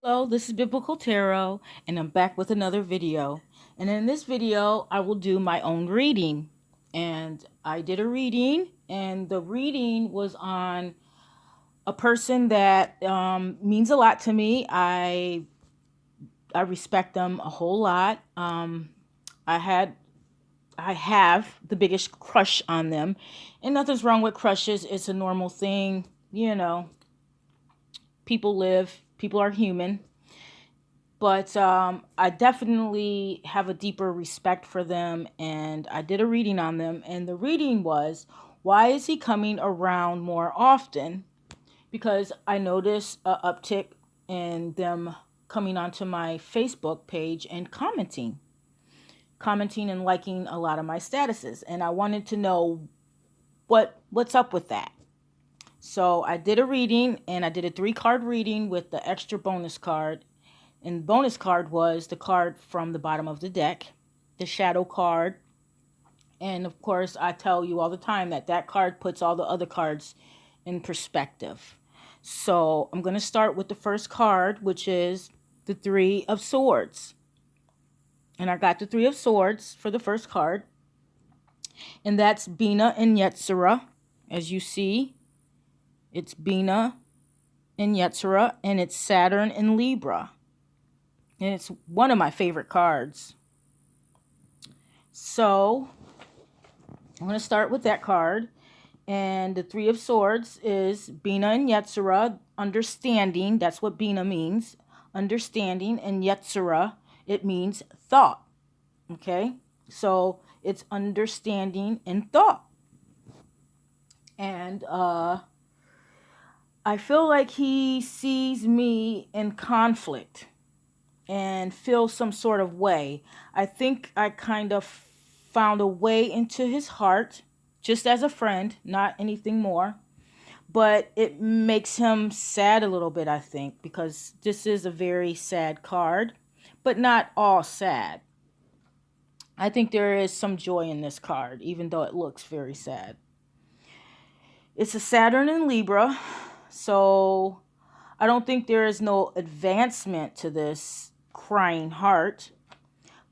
Hello, this is Biblical Tarot, and I'm back with another video. And in this video, I will do my own reading. And I did a reading, and the reading was on a person that means a lot to me. I respect them a whole lot. I had I have the biggest crush on them, and nothing's wrong with crushes. It's a normal thing, people are human. But I definitely have a deeper respect for them, and I did a reading on them. And the reading was, why is he coming around more often? Because I noticed a uptick in them coming onto my Facebook page and commenting and liking a lot of my statuses, and I wanted to know what's up with that. So I did a reading, and I did a 3-card reading with the extra bonus card. And the bonus card was the card from the bottom of the deck, the shadow card. And of course, I tell you all the time that card puts all the other cards in perspective. So I'm going to start with the first card, which is the 3 of Swords. And I got the 3 of Swords for the first card. And that's Bina and Yetzirah. As you see, it's Bina and Yetzirah, and it's Saturn and Libra. And it's one of my favorite cards. So I'm going to start with that card. And the 3 of Swords is Bina and Yetzirah, understanding. That's what Bina means. Understanding. And Yetzirah, it means thought. Okay? So it's understanding and thought. And I feel like he sees me in conflict and feel some sort of way. I think I kind of found a way into his heart, just as a friend, not anything more. But it makes him sad a little bit, I think, because this is a very sad card, but not all sad. I think there is some joy in this card, even though it looks very sad. It's a Saturn in Libra, so I don't think there is no advancement to this crying heart,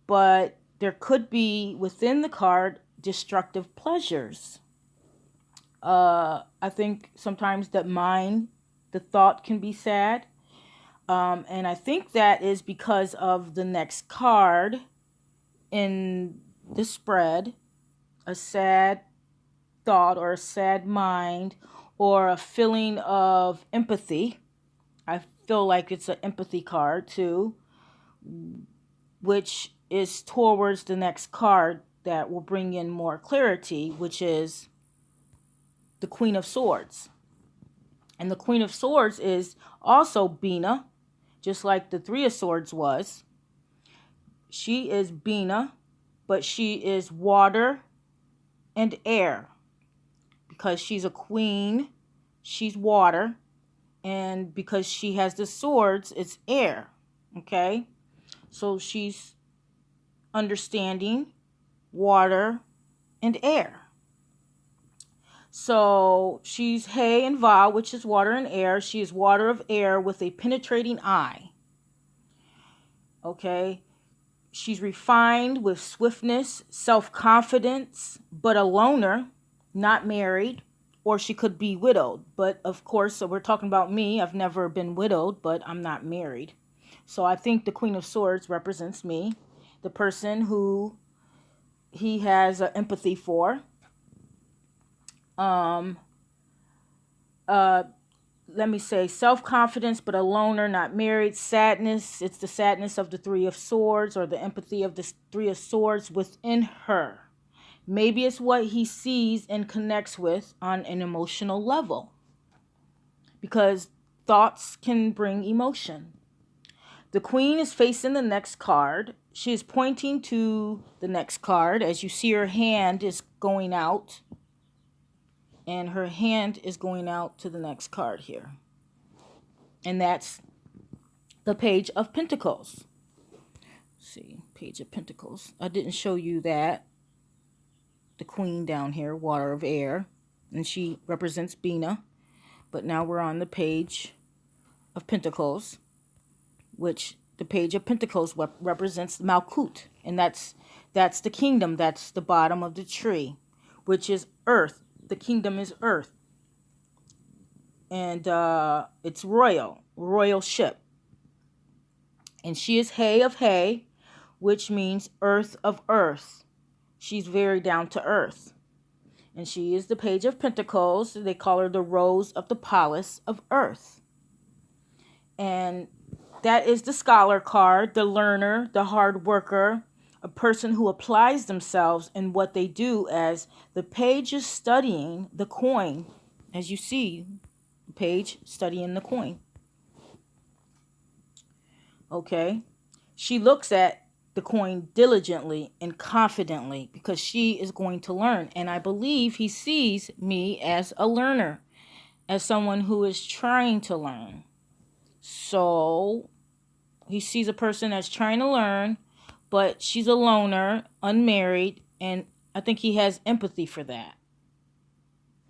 but there could be within the card destructive pleasures. I think sometimes the thought can be sad. And I think that is because of the next card in the spread, a sad thought or a sad mind or a feeling of empathy. I feel like it's an empathy card too, which is towards the next card that will bring in more clarity, which is the Queen of Swords. And the Queen of Swords is also Bina, just like the 3 of Swords was. She is Bina, but she is water and air. Because she's a queen, she's water. And because she has the swords, it's air. Okay? So she's understanding, water, and air. So she's Hay and Va, which is water and air. She is water of air with a penetrating eye. Okay? She's refined with swiftness, self-confidence, but a loner, not married, or she could be widowed. But of course, so we're talking about me. I've never been widowed, but I'm not married. So I think the Queen of Swords represents me, the person who he has empathy for. Let me say self-confidence, but a loner, not married. Sadness, it's the sadness of the 3 of Swords, or the empathy of the 3 of Swords within her. Maybe it's what he sees and connects with on an emotional level, because thoughts can bring emotion. The Queen is facing the next card. She is pointing to the next card. As you see, her hand is going out. And her hand is going out to the next card here. And that's the Page of Pentacles. Let's see, Page of Pentacles. I didn't show you that. The Queen down here, water of air. And she represents Bina. But now we're on the Page of Pentacles. which the Page of Pentacles represents Malkut, and that's the kingdom. That's the bottom of the tree, which is earth. The kingdom is earth, and it's royal ship. And she is Hay of Hay, which means earth of earth. She's very down to earth. And she is the Page of Pentacles. They call her the Rose of the Palace of Earth. And that is the scholar card, the learner, the hard worker, a person who applies themselves in what they do, as the page is studying the coin. As you see, the page studying the coin. Okay? She looks at the coin diligently and confidently because she is going to learn. And I believe he sees me as a learner, as someone who is trying to learn. So he sees a person that's trying to learn, but she's a loner, unmarried, and I think he has empathy for that.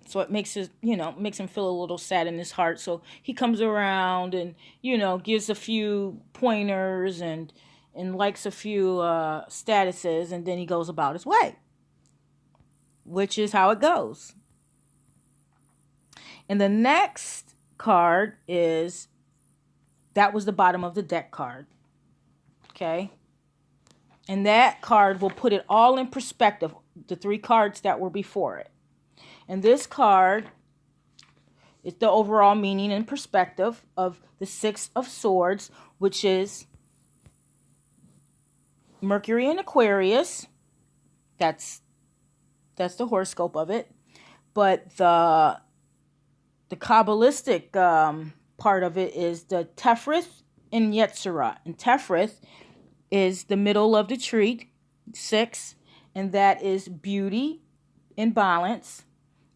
So it makes him feel a little sad in his heart. So he comes around and, gives a few pointers and likes a few statuses, and then he goes about his way, which is how it goes. And the next card that was the bottom of the deck card. Okay? And that card will put it all in perspective, the three cards that were before it. And this card is the overall meaning and perspective of the Six of Swords, which is Mercury in Aquarius. That's the horoscope of it. But the Kabbalistic part of it is the Tefrith and Yetzirah. And Tefrith is the middle of the tree, 6, and that is beauty and balance.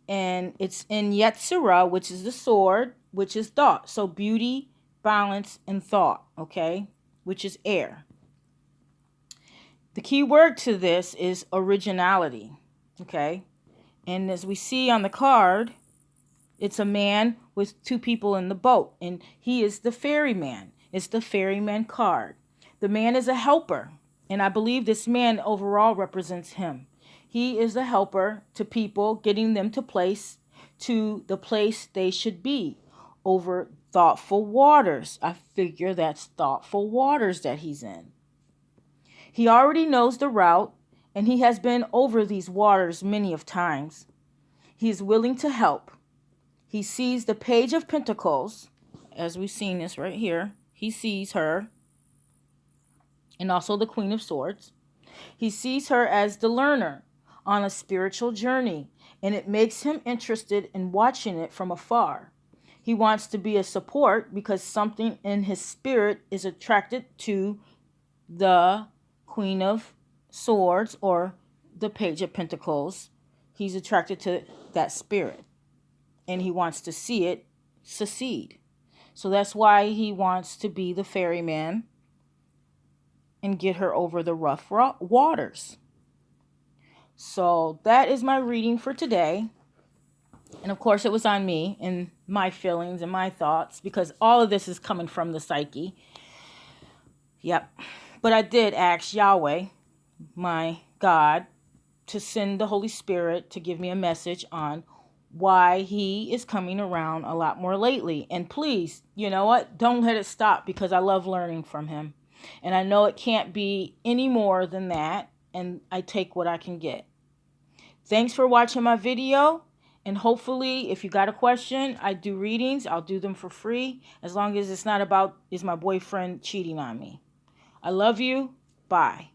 And it's in Yetzirah, which is the sword, which is thought. So beauty, balance, and thought, okay, which is air. The key word to this is originality, okay? And as we see on the card, it's a man with two people in the boat, and he is the ferryman. It's the ferryman card. The man is a helper, and I believe this man overall represents him. He is a helper to people, getting them to the place they should be over thoughtful waters. I figure that's thoughtful waters that he's in. He already knows the route, and he has been over these waters many of times. He is willing to help. He sees the Page of Pentacles, as we've seen this right here. He sees her, and also the Queen of Swords. He sees her as the learner on a spiritual journey, and it makes him interested in watching it from afar. He wants to be a support because something in his spirit is attracted to the Queen of Swords or the Page of Pentacles. He's attracted to that spirit, and he wants to see it succeed. So that's why he wants to be the ferryman and get her over the rough waters. So that is my reading for today. And of course, it was on me and my feelings and my thoughts, because all of this is coming from the psyche. Yep. But I did ask Yahweh, my God, to send the Holy Spirit to give me a message on why he is coming around a lot more lately. And please, you know what? Don't let it stop, because I love learning from him. And I know it can't be any more than that. And I take what I can get. Thanks for watching my video. And hopefully, if you got a question, I do readings. I'll do them for free, as long as it's not about, is my boyfriend cheating on me. I love you. Bye.